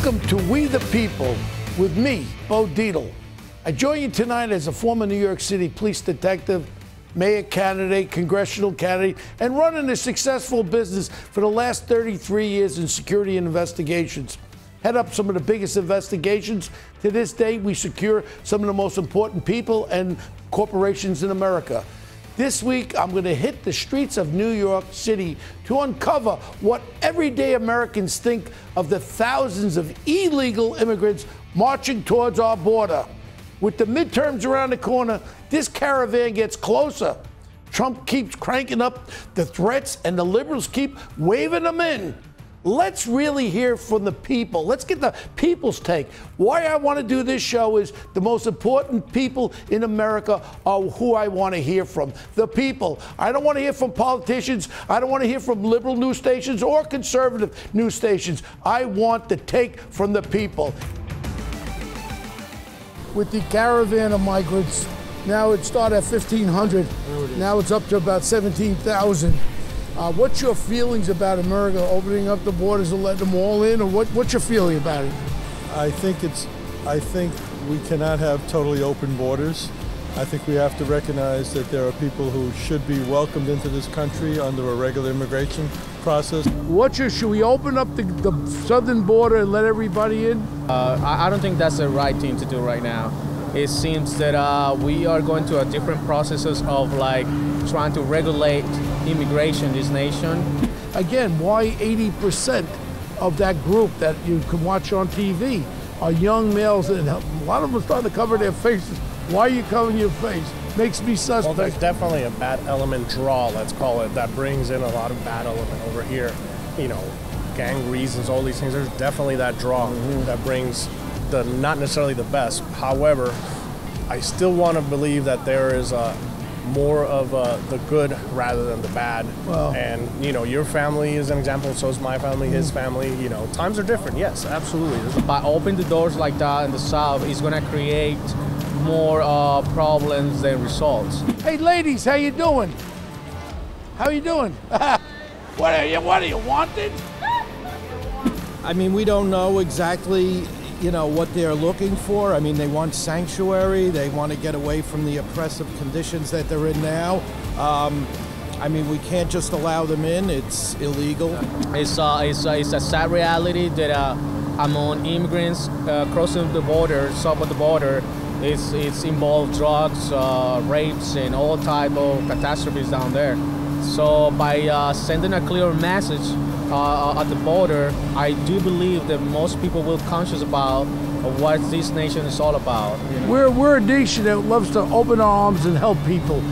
Welcome to We the People with me, Bo Dietl. I join you tonight as a former New York City police detective, mayor candidate, congressional candidate, and running a successful business for the last 33 years in security and investigations. Head up some of the biggest investigations. To this day, we secure some of the most important people and corporations in America. This week, I'm going to hit the streets of New York City to uncover what everyday Americans think of the thousands of illegal immigrants marching towards our border. With the midterms around the corner, this caravan gets closer. Trump keeps cranking up the threats, and the liberals keep waving them in. Let's really hear from the people. Let's get the people's take. Why I want to do this show is the most important people in America are who I want to hear from. The people. I don't want to hear from politicians. I don't want to hear from liberal news stations or conservative news stations. I want the take from the people. With the caravan of migrants, now it started at 1,500. Now it's up to about 17,000. What's your feelings about America opening up the borders and letting them all in, or what's your feeling about it? I think we cannot have totally open borders. I think we have to recognize that there are people who should be welcomed into this country under a regular immigration process. Should we open up the southern border and let everybody in? I don't think that's the right thing to do right now. It seems that we are going to a different processes of like trying to regulate immigration in this nation. Again, why 80% of that group that you can watch on TV are young males, and a lot of them are starting to cover their faces. Why are you covering your face? Makes me suspect. Well, there's definitely a bad element draw, let's call it, that brings in a lot of bad element over here. You know, gang reasons, all these things. There's definitely that draw that brings the not necessarily the best. However, I still want to believe that there is more of the good rather than the bad. Well, and you know, your family is an example, so is my family, his family. You know, times are different. Yes, absolutely. By opening the doors like that in the South, it's going to create more problems than results. Hey, ladies, how you doing? How you doing? What are you wanted? I mean, we don't know exactly, you know, what they're looking for. I mean, they want sanctuary. They want to get away from the oppressive conditions that they're in now. I mean, we can't just allow them in. It's illegal. It's a sad reality that among immigrants crossing the border, south of the border, it's involved drugs, rapes, and all type of catastrophes down there. So by sending a clear message at the border, I do believe that most people will be conscious about what this nation is all about. You know? We're a nation that loves to open our arms and help people.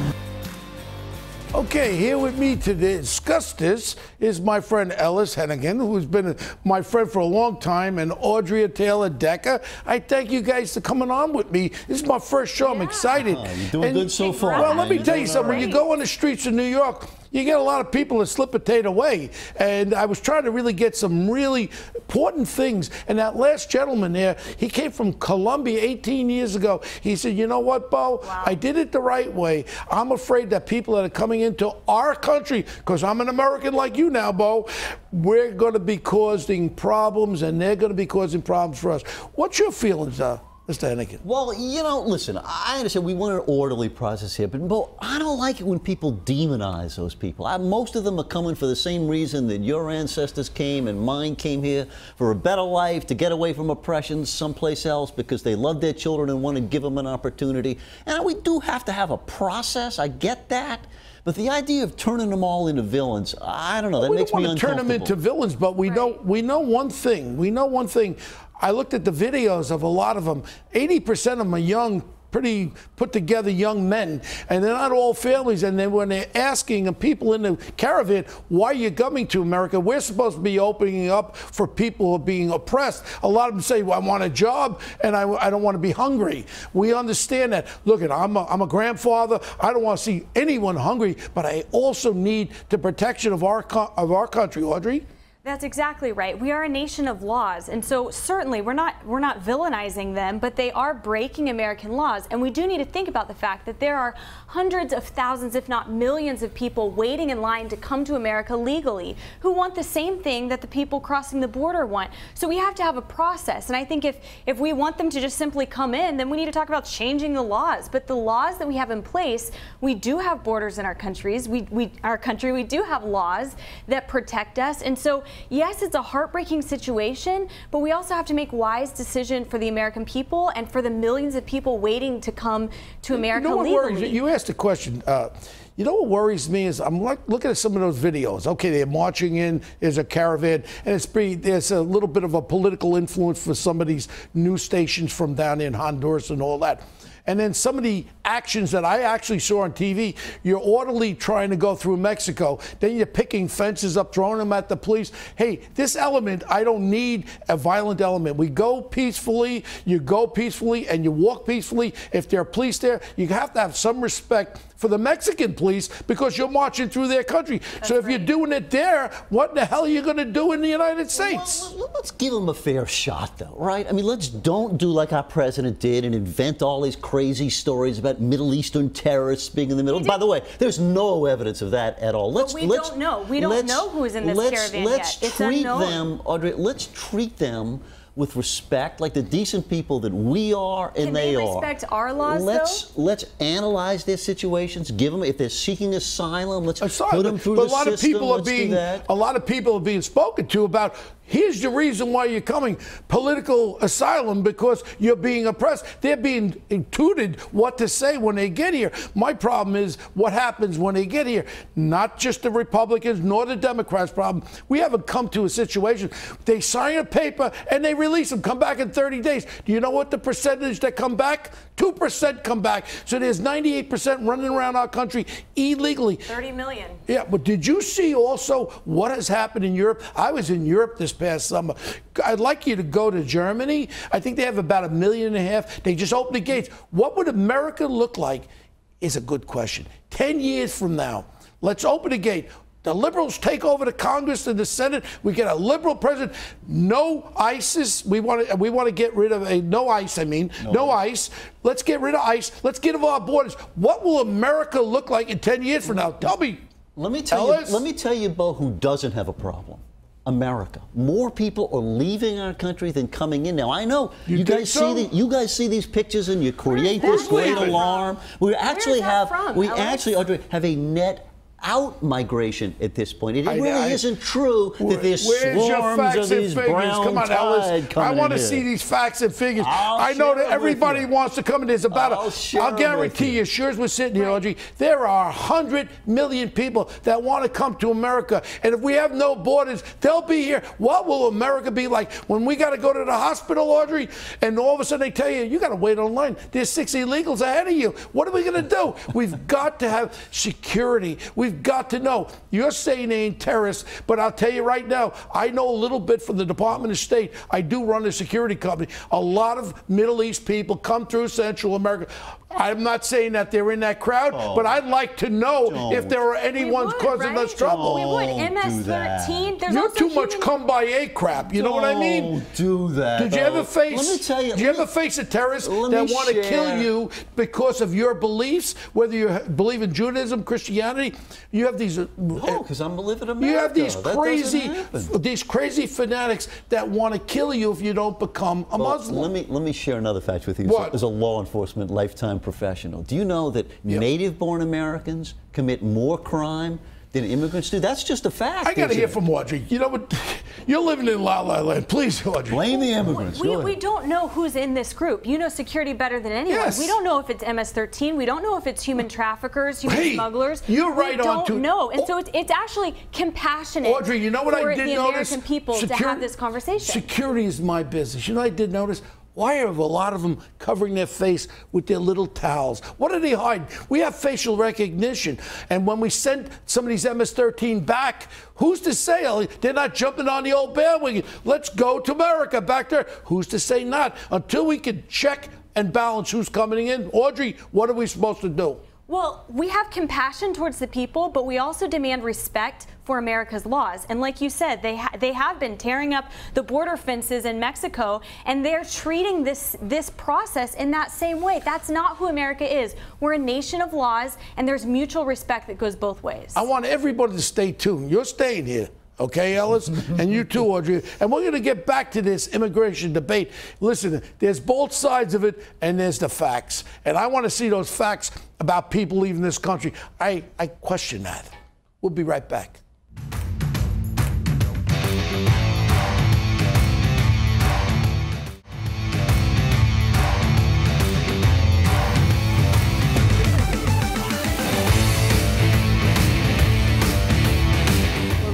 Okay, here with me to discuss this is my friend Ellis Henican, who's been my friend for a long time, and Audrea Taylor Decker. I thank you guys for coming on with me. This is my first show. I'm excited. Oh, you're doing good so far. Well, let me tell you something. When you go on the streets of New York, you get a lot of people that slip a tate away. And I was trying to really get some really important things. And that last gentleman there, he came from Colombia 18 years ago. He said, you know what, Bo? Wow. I did it the right way. I'm afraid that people that are coming into our country, because I'm an American like you now, Bo, we're going to be causing problems, and they're going to be causing problems for us. What's your feelings, Mr. Henican? Well, you know, listen, I understand we want an orderly process here, but Bo, I don't like it when people demonize those people. Most of them are coming for the same reason that your ancestors came and mine came here, for a better life, to get away from oppression someplace else because they love their children and want to give them an opportunity. And we do have to have a process, I get that. But the idea of turning them all into villains, I don't know, that makes me uncomfortable. We don't want to turn them into villains, but we know one thing. We know one thing. I looked at the videos of a lot of them. 80% of them are young, pretty put together young men, and they're not all families. And then when they're asking people in the caravan, why are you coming to America? We're supposed to be opening up for people who are being oppressed. A lot of them say, well, I want a job and I don't want to be hungry. We understand that. Look, I'm a grandfather. I don't want to see anyone hungry, but I also need the protection of our country. Audrey? That's exactly right. We are a nation of laws, and so certainly we're not villainizing them, but they are breaking American laws. And we do need to think about the fact that there are hundreds of thousands, if not millions, of people waiting in line to come to America legally who want the same thing that the people crossing the border want. So we have to have a process. And I think if we want them to just simply come in, then we need to talk about changing the laws. But the laws that we have in place, we do have borders in our countries. We do have laws that protect us. And so yes, it's a heartbreaking situation, but we also have to make wise decisions for the American people and for the millions of people waiting to come to America legally. Worries, you asked a question. You know what worries me is I'm looking at some of those videos. Okay, they're marching in, there's a caravan, and there's a little bit of a political influence for some of these news stations from down in Honduras and all that. And then some of the actions that I actually saw on TV, you're orderly trying to go through Mexico, then you're picking fences up, throwing them at the police. Hey, this element, I don't need a violent element. We go peacefully, you go peacefully, and you walk peacefully. If there are police there, you have to have some respect for the Mexican police because you're marching through their country. That's so if you're doing it there, what the hell are you going to do in the United States? Well, let's give them a fair shot, though, right? I mean, let's don't do like our president did and invent all these crazy stories about Middle Eastern terrorists being in the middle. By the way, there's no evidence of that at all. We don't know. We don't know who's in this caravan yet. It's unknown. Audrey, let's treat them with respect, like the decent people that we are and they are. Can they respect our laws, though? Let's analyze their situations. Give them, if they're seeking asylum, let's put them through the system. A lot of people are being spoken to about, here's the reason why you're coming. Political asylum because you're being oppressed. They're being tutored what to say when they get here. My problem is what happens when they get here. Not just the Republicans nor the Democrats' problem. We haven't come to a situation. They sign a paper and they release them, come back in 30 days. Do you know what the percentage that come back? 2% come back. So there's 98% running around our country illegally. 30 million. Yeah, but did you see also what has happened in Europe? I was in Europe this past summer. I'd like you to go to Germany. I think they have about 1.5 million. They just opened the gates. What would America look like is a good question. 10 years from now, let's open the gate. The liberals take over the Congress and the Senate. We get a liberal president. No ISIS. We want to get rid of no ICE. No ICE. Let's get rid of ICE. Let's get rid of our borders. What will America look like in 10 years from now? Tell me. Let me tell you, Bo, who doesn't have a problem. America. More people are leaving our country than coming in now. I know you guys see these pictures and you create this great alarm. We actually have Audrey, have a net out migration at this point. It really isn't true that there's swarms of these brown Come on, Ellis. I want to see these facts and figures. I know that everybody wants to come in. There's about I'll guarantee you, sure as we're sitting here, Audrey, there are 100 million people that want to come to America. And if we have no borders, they'll be here. What will America be like when we got to go to the hospital, Audrey, and all of a sudden they tell you, you got to wait online. There's 6 illegals ahead of you. What are we going to do? We've got to have security. We've got to know. You're saying they ain't terrorists, but I'll tell you right now, I know a little bit from the Department of State. I do run a security company. A lot of Middle East people come through Central America. I'm not saying that they're in that crowd, but I'd like to know if there are any ones causing us trouble. We would. MS-13. You're too much come by a crap. You know what I mean? Don't do that. Did you ever face? Let me tell you. Did you ever face a terrorist that want to kill you because of your beliefs? Whether you believe in Judaism, Christianity, you have these. No, because I'm living in America. You have these crazy fanatics that want to kill you if you don't become a Muslim. Let me share another fact with you. What? As a law enforcement lifetime professional, do you know that native-born Americans commit more crime than immigrants do? That's just a fact. I got to hear from Audrey. You know what? You're living in La La Land. Please, Audrey. Blame the immigrants. We don't know who's in this group. You know security better than anyone. Yes. We don't know if it's MS-13. We don't know if it's human traffickers, human smugglers. You're right on. We don't know. And so it's actually compassionate. Audrey, you know what I did notice? For the American people to have this conversation. Security is my business. You know what I did notice? Why are a lot of them covering their face with their little towels? What are they hiding? We have facial recognition. And when we send some of these MS-13 back, who's to say they're not jumping on the old bandwagon? Let's go to America back there. Who's to say not? Until we can check and balance who's coming in. Audrey, what are we supposed to do? Well, we have compassion towards the people, but we also demand respect for America's laws. And like you said, they have been tearing up the border fences in Mexico, and they're treating this process in that same way. That's not who America is. We're a nation of laws, and there's mutual respect that goes both ways. I want everybody to stay tuned. You're staying here. Okay, Ellis? And you too, Audrea. And we're going to get back to this immigration debate. Listen, there's both sides of it, and there's the facts. And I want to see those facts about people leaving this country. I question that. We'll be right back.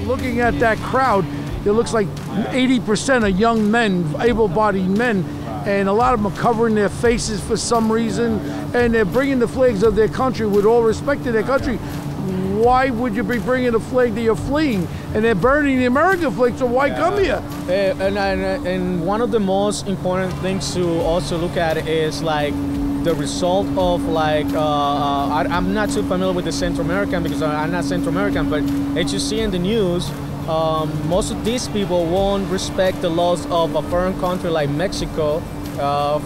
Looking at that crowd, it looks like 80% are young men, able-bodied men, and a lot of them are covering their faces for some reason, and they're bringing the flags of their country with all respect to their country. Why would you be bringing a flag that you're fleeing? And they're burning the American flag, so why come here? And one of the most important things to also look at is like the result of like, I'm not too familiar with the Central American because I'm not Central American, but as you see in the news, most of these people won't respect the laws of a foreign country like Mexico,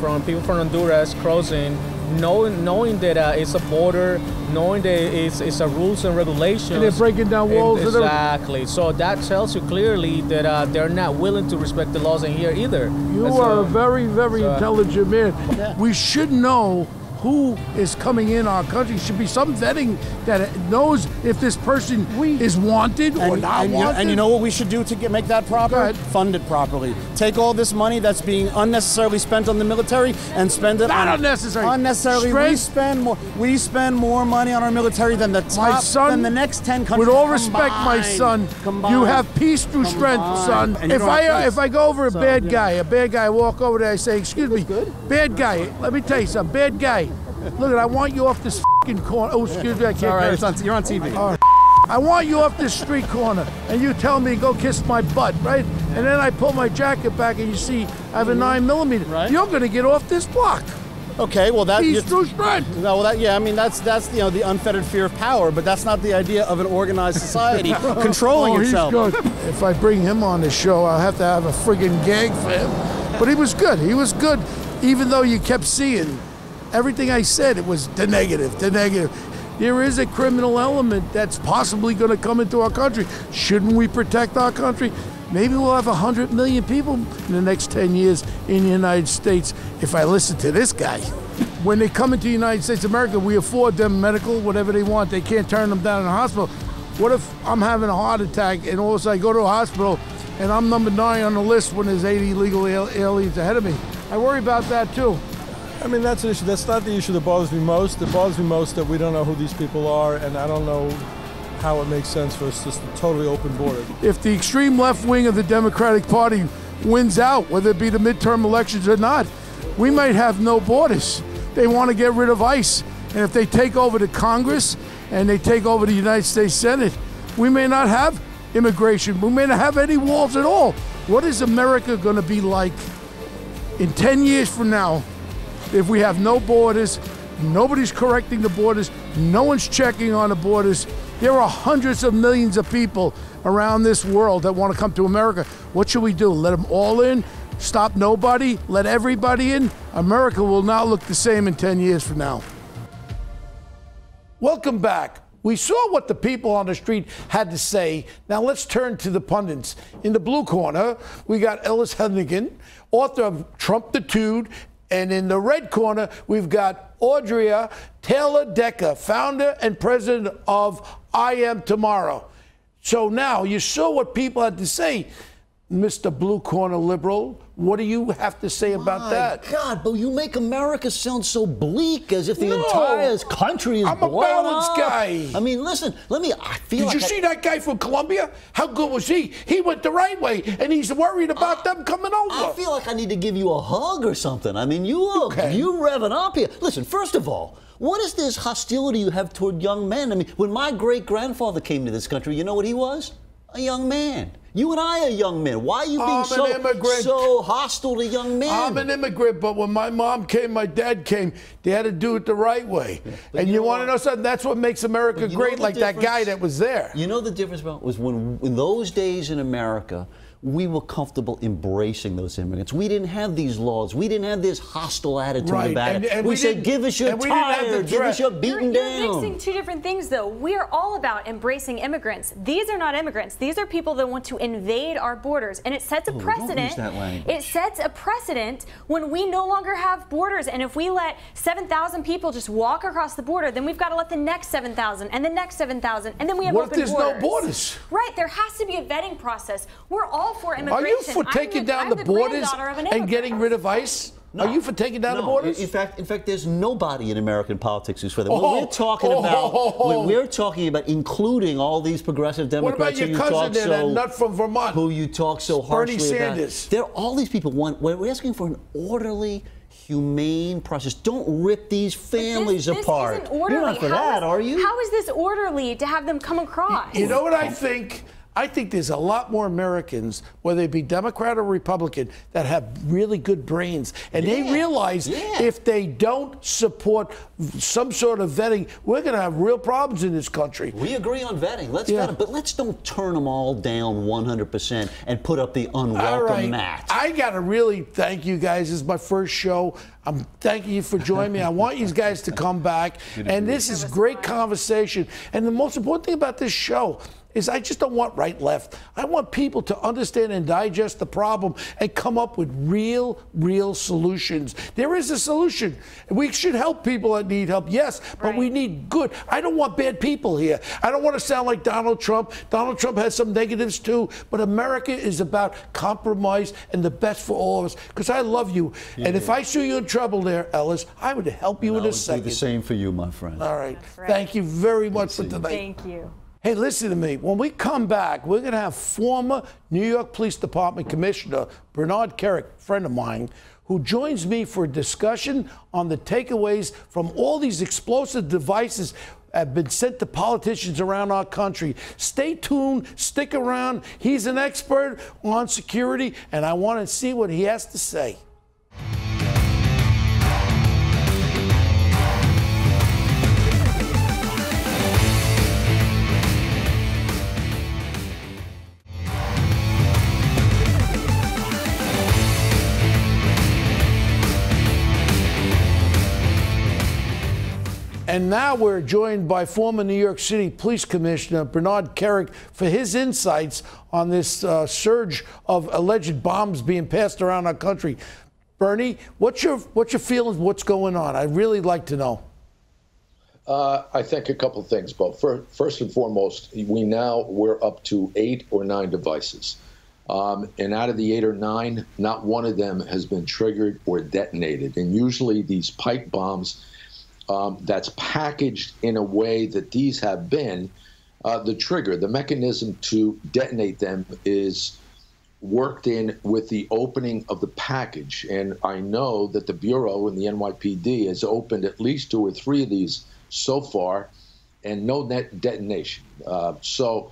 from people from Honduras crossing, knowing that it's a border, knowing that it's a rules and regulations. And they're breaking down walls. Exactly. So that tells you clearly that they're not willing to respect the laws in here either. You are a very, very intelligent man. Yeah. We should know who is coming in our country. Should be some vetting that knows if this person is wanted or not wanted. And you know what we should do to make that proper? Fund it properly. Take all this money that's being unnecessarily spent on the military and spend it not on unnecessary. Unnecessarily. We spend more money on our military than the top, than the next 10 countries. With all respect, my son, you have peace through strength, son. If I go over a bad guy, walk over there, I say, excuse me, bad guy. Let me tell you something, bad guy. Look, I want you off this fucking corner. Oh, excuse me, I can't. All right, you're on TV. Oh, I want you off this street corner, and you tell me go kiss my butt, right? And then I pull my jacket back, and you see I have a 9mm. Right. You're going to get off this block. Okay, well that peace through strength. No, well I mean that's the unfettered fear of power, but that's not the idea of an organized society controlling itself. He's good. If I bring him on the show, I'll have to have a friggin' gag for him. But he was good. He was good, even though you kept seeing. Everything I said, it was the negative, the negative. There is a criminal element that's possibly going to come into our country. Shouldn't we protect our country? Maybe we'll have 100 million people in the next 10 years in the United States if I listen to this guy. When they come into the United States of America, we afford them medical, whatever they want. They can't turn them down in the hospital. What if I'm having a heart attack and all of a sudden I go to a hospital and I'm number 9 on the list when there's 80 illegal aliens ahead of me? I worry about that too. I mean, that's an issue. That's not the issue that bothers me most. It bothers me most that we don't know who these people are, and I don't know how it makes sense for us just to totally open border. If the extreme left wing of the Democratic Party wins out, whether it be the midterm elections or not, we might have no borders. They want to get rid of ICE. And if they take over the Congress and they take over the United States Senate, we may not have immigration. We may not have any walls at all. What is America going to be like in 10 years from now? If we have no borders, nobody's correcting the borders, no one's checking on the borders. There are hundreds of millions of people around this world that want to come to America. What should we do? Let them all in? Stop nobody? Let everybody in? America will not look the same in 10 years from now. Welcome back. We saw what the people on the street had to say. Now let's turn to the pundits. In the blue corner, we got Ellis Henican, author of Trumpitude. And in the red corner, we've got Audrea Taylor Decker, founder and president of I Am Tomorrow. So now you saw what people had to say. Mr. Blue Corner Liberal, what do you have to say about that? God, but you make America sound so bleak, as if the entire country is I'm a balanced guy. I mean, listen, I feel Did you see that guy from Colombia? How good was he? He went the right way, and he's worried about them coming over. I feel like I need to give you a hug or something. I mean, you revving up here. Listen, first of all, what is this hostility you have toward young men? I mean, when my great-grandfather came to this country, you know what he was? a young man. You and I are young men. Why are you being so hostile to young men? I'm an immigrant, but when my mom came, my dad came, they had to do it the right way. Yeah, and you want to know something? That's what makes America great, like that guy that was there. You know the difference was when in those days in America, we were comfortable embracing those immigrants. We didn't have these laws. We didn't have this hostile attitude about it. And we said, give us your tire, give us your beaten down. You're mixing two different things, though. We are all about embracing immigrants. These are not immigrants. These are people that want to invade our borders. And it sets a precedent. Don't use that language. It sets a precedent when we no longer have borders. And if we let 7,000 people just walk across the border, then we've got to let the next 7,000 and the next 7,000. And then we have open borders. What if there's no borders? Right. There has to be a vetting process. We're all for immigration. Are you for taking down the borders and getting rid of ICE? No. Are you for taking down the borders? In fact, there's nobody in American politics who's for that. We're talking about including all these progressive Democrats who you talk that nut from Vermont, who you talk so harshly Bernie Sanders. about. There are all these people. We're asking for an orderly, humane process. Don't rip these families apart. This isn't orderly. You're not for that, are you? How is this orderly to have them come across? You know what I think? I think there's a lot more Americans, whether they be Democrat or Republican, that have really good brains. And they realize if they don't support some sort of vetting, we're going to have real problems in this country. We agree on vetting. Let's vet them. But let's don't turn them all down 100% and put up the unwelcome mat. I got to really thank you guys. This is my first show. I'm thanking you for joining me. I want you guys to come back. And this is great conversation. And the most important thing about this show is I just don't want right, left. I want people to understand and digest the problem and come up with real solutions. There is a solution. We should help people that need help, yes, but we need good. I don't want bad people here. I don't want to sound like Donald Trump. Donald Trump has some negatives too, but America is about compromise and the best for all of us, because I love you. And if I see you in trouble there, Ellis, I would help you in a second. I would do the same for you, my friend. All right. Thank you very much for tonight. Thank you. Hey, listen to me. When we come back, we're going to have former New York Police Department Commissioner Bernard Kerik, friend of mine, who joins me for a discussion on the takeaways from all these explosive devices have been sent to politicians around our country. Stay tuned, stick around. He's an expert on security, and I want to see what he has to say. And now we're joined by former New York City Police Commissioner Bernard Kerik for his insights on this surge of alleged bombs being passed around our country. Bernie, what's your feelings? What's going on? I'd really like to know. I think a couple of things, Bo. First and foremost, we're up to 8 or 9 devices. And out of the 8 or 9, not one of them has been triggered or detonated. And usually these pipe bombs, that's packaged in a way that these have been, the trigger, the mechanism to detonate them is worked in with the opening of the package. And I know that the Bureau and the NYPD has opened at least 2 or 3 of these so far, and no detonation. So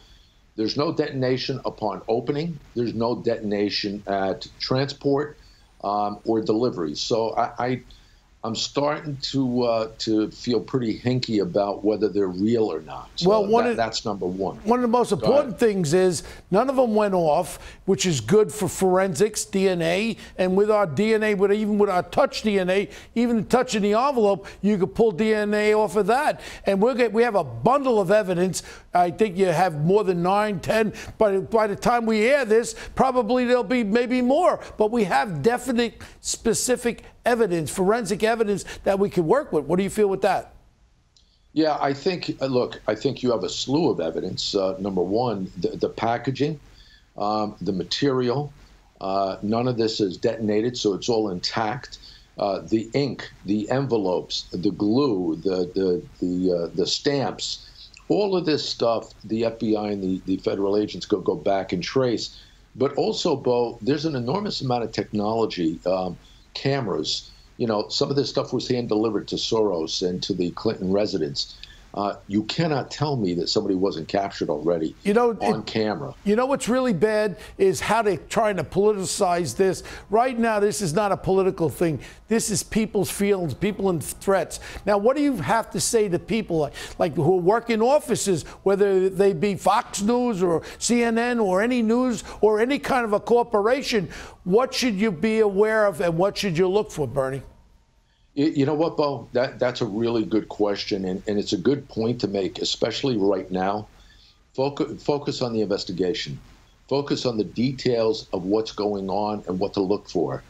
there's no detonation upon opening. There's no detonation at transport or delivery. So I'm starting to feel pretty hinky about whether they're real or not. So well, that's number one. One of the most important things is none of them went off, which is good for forensics, DNA, and with our DNA, even with our touch DNA, even touching the envelope, you could pull DNA off of that. And we have a bundle of evidence. I think you have more than 9, 10. But by the time we air this, probably there'll be maybe more. But we have definite, specific evidence, forensic evidence that we can work with. What do you feel with that? Yeah, I think, look, I think you have a slew of evidence. Number one, the packaging, the material, none of this is detonated, so it's all intact. The ink, the envelopes, the glue, the stamps, all of this stuff, the FBI and the federal agents go back and trace. But also, Bo, there's an enormous amount of technology. Cameras, some of this stuff was hand delivered to Soros and to the Clinton residence. You cannot tell me that somebody wasn't captured already on camera. You know what's really bad is how they're trying to politicize this. Right now, this is not a political thing. This is people's feelings, people in threats. Now, what do you have to say to people like who work in offices, whether they be Fox News or CNN or any news or any kind of a corporation? What should you be aware of and what should you look for, Bernie? You know what, Bo? That's a really good question, and it's a good point to make, especially right now. Focus on the investigation. Focus on the details of what's going on and what to look for.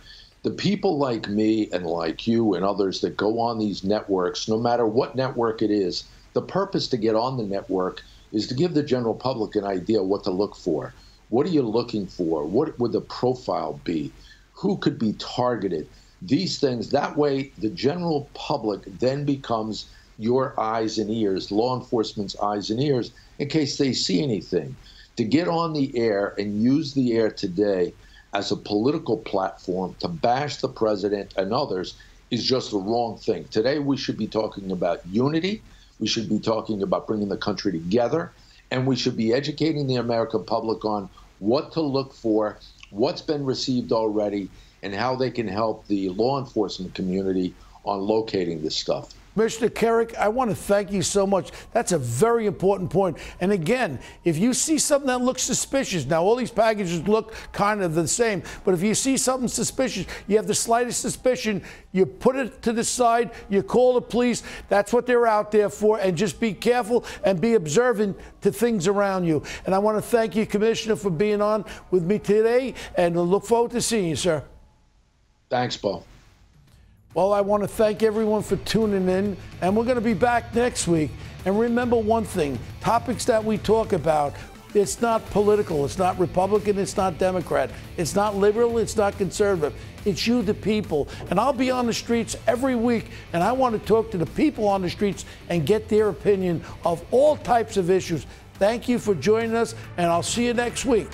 The people like me and like you and others that go on these networks, no matter what network it is, the purpose to get on the network is to give the general public an idea what to look for. What are you looking for? What would the profile be? Who could be targeted? These things, that way the general public then becomes your eyes and ears, law enforcement's eyes and ears, in case they see anything. To get on the air and use the air today as a political platform to bash the president and others is just the wrong thing. Today we should be talking about unity, we should be talking about bringing the country together, and we should be educating the American public on what to look for, what's been received already, and how they can help the law enforcement community on locating this stuff. Mr. Kerik, I want to thank you so much. That's a very important point. And again, if you see something that looks suspicious, now all these packages look kind of the same, but if you see something suspicious, you have the slightest suspicion, you put it to the side, you call the police. That's what they're out there for. And just be careful and be observant to things around you. And I want to thank you, Commissioner, for being on with me today, and I look forward to seeing you, sir. Thanks, Bo. Well, I want to thank everyone for tuning in, and we're going to be back next week. And remember one thing, topics that we talk about, it's not political, it's not Republican, it's not Democrat, it's not liberal, it's not conservative. It's you, the people. And I'll be on the streets every week, and I want to talk to the people on the streets and get their opinion of all types of issues. Thank you for joining us, and I'll see you next week.